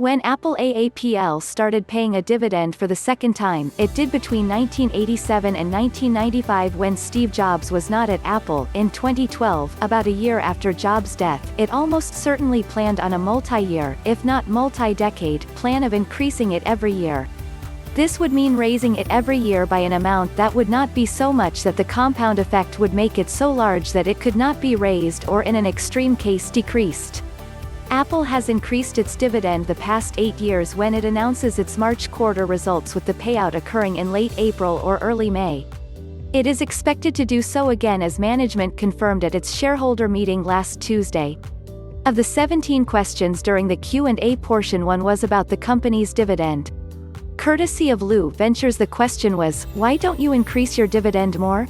When Apple AAPL started paying a dividend for the second time, it did between 1987 and 1995 when Steve Jobs was not at Apple. In 2012, about a year after Jobs' death, it almost certainly planned on a multi-year, if not multi-decade, plan of increasing it every year. This would mean raising it every year by an amount that would not be so much that the compound effect would make it so large that it could not be raised or in an extreme case decreased. Apple has increased its dividend the past 8 years when it announces its March quarter results, with the payout occurring in late April or early May. It is expected to do so again, as management confirmed at its shareholder meeting last Tuesday. Of the 17 questions during the Q&A portion, one was about the company's dividend. Courtesy of Loup Ventures, the question was, "Why don't you increase your dividend more?"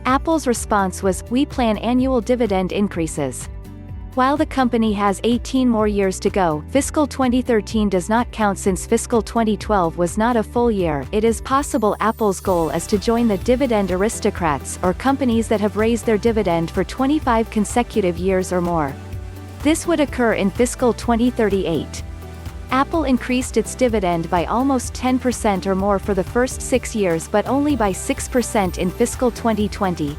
Apple's response was, "We plan annual dividend increases." While the company has 18 more years to go, fiscal 2013 does not count since fiscal 2012 was not a full year. It is possible Apple's goal is to join the Dividend Aristocrats, or companies that have raised their dividend for 25 consecutive years or more. This would occur in fiscal 2038. Apple increased its dividend by almost 10% or more for the first 6 years, but only by 6% in fiscal 2020.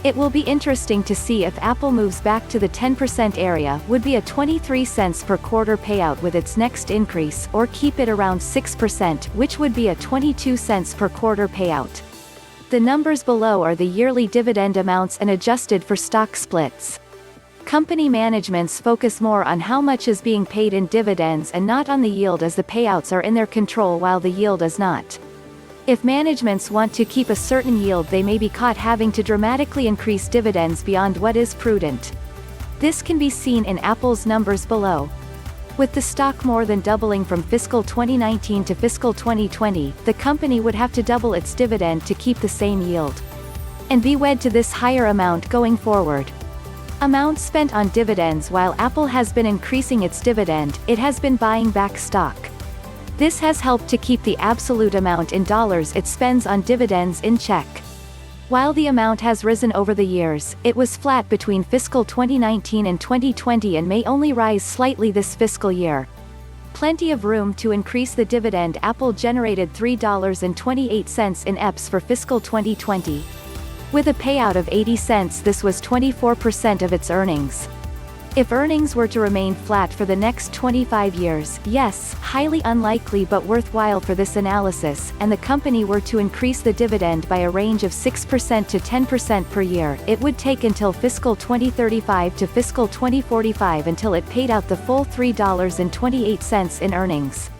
It will be interesting to see if Apple moves back to the 10% area, would be a 23 cents per quarter payout with its next increase, or keep it around 6%, which would be a 22 cents per quarter payout. The numbers below are the yearly dividend amounts and adjusted for stock splits. Company managements focus more on how much is being paid in dividends and not on the yield, as the payouts are in their control while the yield is not. If managements want to keep a certain yield, they may be caught having to dramatically increase dividends beyond what is prudent. This can be seen in Apple's numbers below. With the stock more than doubling from fiscal 2019 to fiscal 2020, the company would have to double its dividend to keep the same yield, and be wed to this higher amount going forward. Amount spent on dividends. While Apple has been increasing its dividend, it has been buying back stock. This has helped to keep the absolute amount in dollars it spends on dividends in check. While the amount has risen over the years, it was flat between fiscal 2019 and 2020 and may only rise slightly this fiscal year. Plenty of room to increase the dividend. Apple generated $3.28 in EPS for fiscal 2020. With a payout of 80 cents, this was 24% of its earnings. If earnings were to remain flat for the next 25 years, yes, highly unlikely but worthwhile for this analysis, and the company were to increase the dividend by a range of 6% to 10% per year, it would take until fiscal 2035 to fiscal 2045 until it paid out the full $3.28 in earnings.